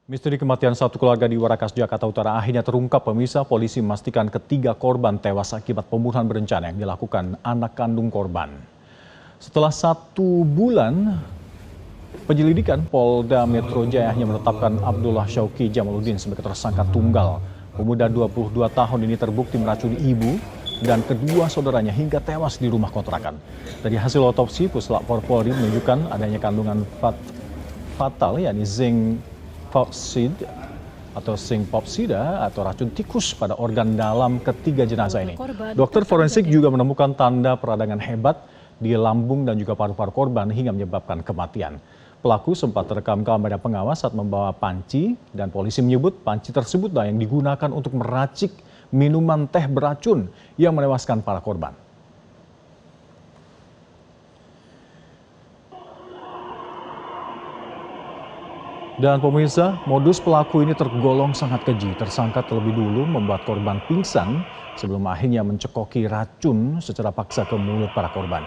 Misteri kematian satu keluarga di Warakas, Jakarta Utara akhirnya terungkap. Pemirsa, polisi memastikan ketiga korban tewas akibat pembunuhan berencana yang dilakukan anak kandung korban. Setelah 1 bulan penyelidikan, Polda Metro Jaya hanya menetapkan Abdullah Syauki Jamaluddin sebagai tersangka tunggal. Pemuda 22 tahun ini terbukti meracuni ibu dan kedua saudaranya hingga tewas di rumah kontrakan. Dari hasil otopsi, Puslap Polri menunjukkan adanya kandungan fatal, yakni zinc popsida atau racun tikus pada organ dalam ketiga jenazah ini. Dokter forensik juga menemukan tanda peradangan hebat di lambung dan juga paru-paru korban hingga menyebabkan kematian. Pelaku sempat terekam kamera pengawas saat membawa panci dan polisi menyebut panci tersebutlah yang digunakan untuk meracik minuman teh beracun yang menewaskan para korban. Dan pemirsa, modus pelaku ini tergolong sangat keji. Tersangka terlebih dulu membuat korban pingsan sebelum akhirnya mencekoki racun secara paksa ke mulut para korban.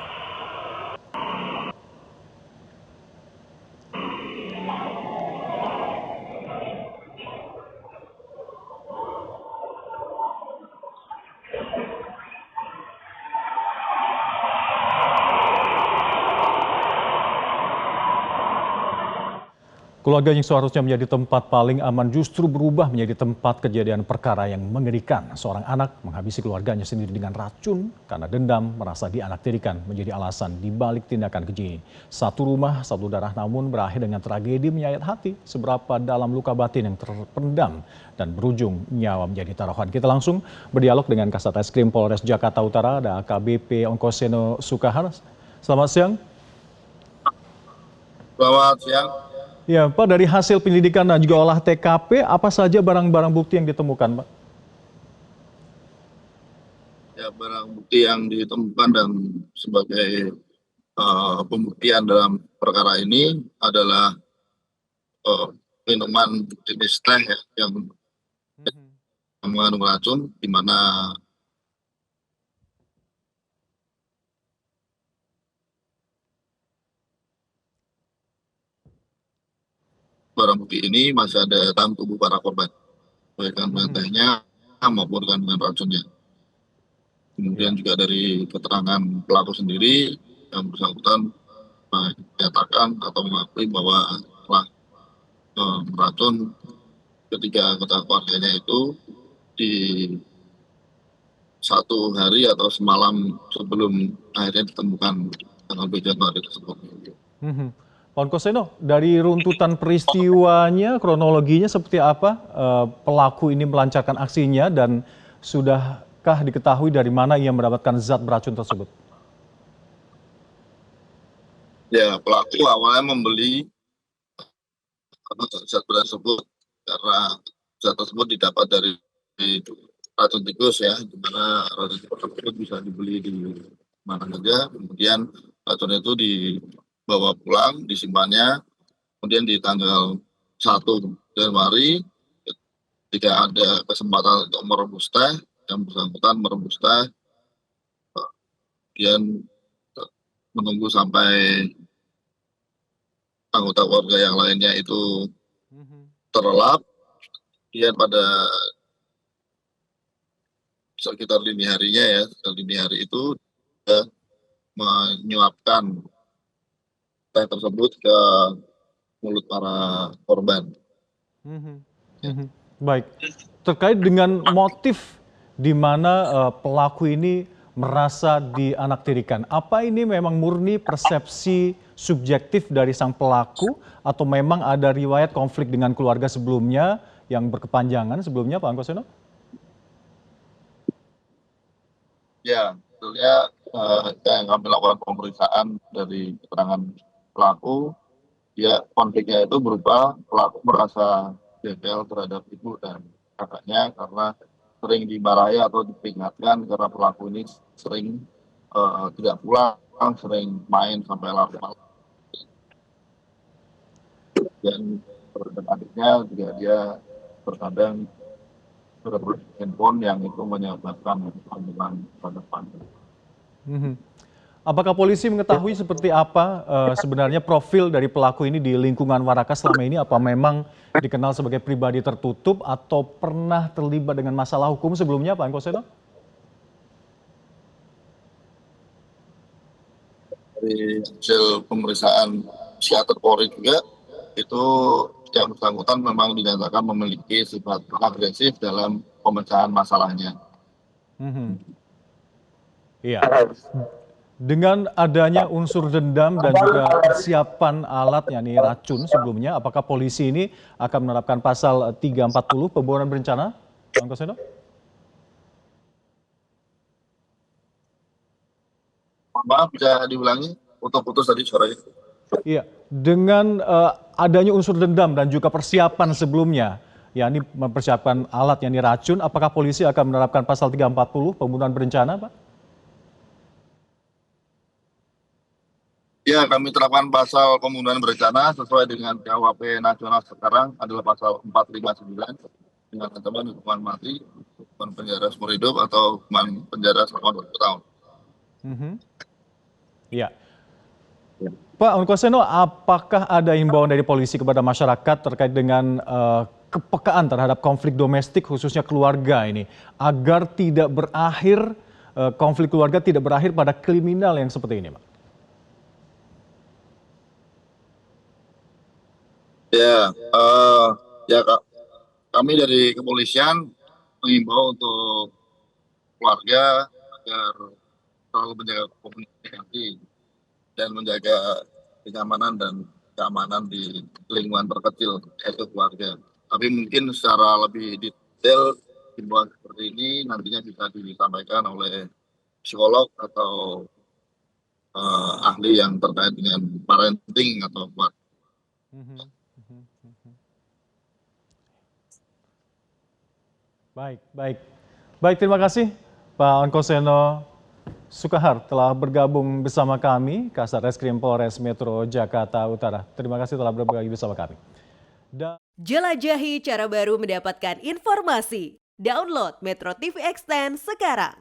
Keluarga yang seharusnya menjadi tempat paling aman justru berubah menjadi tempat kejadian perkara yang mengerikan. Seorang anak menghabisi keluarganya sendiri dengan racun karena dendam merasa dianaktirikan menjadi alasan dibalik tindakan keji ini. Satu rumah, satu darah, namun berakhir dengan tragedi menyayat hati. Seberapa dalam luka batin yang terpendam dan berujung nyawa menjadi taruhan. Kita langsung berdialog dengan Kasat Reskrim Polres Jakarta Utara, ada AKBP Ongkoseno Sukahar. Selamat siang. Selamat siang. Ya, Pak, dari hasil penyelidikan dan juga olah TKP, apa saja barang-barang bukti yang ditemukan, Pak? Ya, barang bukti yang ditemukan dan sebagai pembuktian dalam perkara ini adalah minuman jenis teh ya, yang mengandung racun, di mana barang bukti ini masih ada dalam tubuh para korban, baik kandungan tehnya maupun kandungan racunnya. Kemudian juga dari keterangan pelaku sendiri yang bersangkutan menyatakan atau mengakui bahwa telah meracun ketiga anggota keluarganya itu di 1 hari atau semalam sebelum akhirnya ditemukan tanggal 2 Januari tersebut. Pak Ongkoseno, dari runtutan peristiwanya, kronologinya seperti apa pelaku ini melancarkan aksinya dan sudahkah diketahui dari mana ia mendapatkan zat beracun tersebut? Ya, pelaku awalnya membeli zat tersebut karena zat tersebut didapat dari racun tikus ya, di mana racun tikus tersebut bisa dibeli di mana saja. Kemudian racun itu dibawa pulang, disimpannya. Kemudian di tanggal 1 Januari ketika ada kesempatan untuk merebus teh, yang bersangkutan merebus teh, kemudian menunggu sampai anggota keluarga yang lainnya itu terlelap. Kemudian pada sekitar dini harinya ya, sekitar dini hari itu dia menyuapkan teh tersebut ke mulut para korban. Baik, terkait dengan motif di mana pelaku ini merasa dianaktirikan, apa ini memang murni persepsi subjektif dari sang pelaku atau memang ada riwayat konflik dengan keluarga sebelumnya yang berkepanjangan sebelumnya, Pak Ongkoseno? Ya, sebetulnya yang kami lakukan pemeriksaan dari keterangan pelaku, ya konfliknya itu berupa pelaku merasa jengkel terhadap ibu dan kakaknya karena sering dimarahi atau diperingatkan karena pelaku ini sering tidak pulang, sering main sampai larut malam. Dan terhadap adiknya juga dia terkadang berebut handphone yang itu menyebabkan kandungan pada depan. Apakah polisi mengetahui seperti apa sebenarnya profil dari pelaku ini di lingkungan Warakas selama ini? Apa memang dikenal sebagai pribadi tertutup atau pernah terlibat dengan masalah hukum sebelumnya, Pak Ankoseno? Dari hasil pemeriksaan psikiater Polri juga itu yang bersangkutan memang dinyatakan memiliki sifat agresif dalam pemecahan masalahnya. Mhm. Iya. Dengan adanya unsur dendam dan juga persiapan alat yakni racun sebelumnya, apakah polisi ini akan menerapkan pasal 340 pembunuhan berencana, Bang Koseno? Mohon maaf, bisa diulangi? Putus-putus tadi suaranya. Iya, dengan adanya unsur dendam dan juga persiapan sebelumnya, yakni mempersiapkan alat yakni racun, apakah polisi akan menerapkan pasal 340 pembunuhan berencana, Pak? Ya, kami terapkan pasal pembunuhan berencana sesuai dengan KUHP nasional sekarang adalah pasal 459 dengan ancaman hukuman mati, hukuman penjara seumur hidup atau hukuman penjara selama 20 tahun. Mhm. Iya. Pak Onkoseno, apakah ada imbauan dari polisi kepada masyarakat terkait dengan kepekaan terhadap konflik domestik khususnya keluarga ini agar tidak berakhir konflik keluarga tidak berakhir pada kriminal yang seperti ini, Pak? Ya, ya Kak, kami dari kepolisian mengimbau untuk keluarga agar selalu menjaga komunikasi dan menjaga kenyamanan dan keamanan di lingkungan terkecil yaitu keluarga. Tapi mungkin secara lebih detail himbauan seperti ini nantinya bisa disampaikan oleh psikolog atau ahli yang terkait dengan parenting atau keluarga. Mhm, mhm, mhm. Baik, baik. Baik, terima kasih Pak Onkoseno Sukahar telah bergabung bersama kami, Kasat Reskrim Polres Metro Jakarta Utara. Terima kasih telah berbagi bersama kami. Jelajahi cara baru mendapatkan informasi. Download Metro TV Extend sekarang.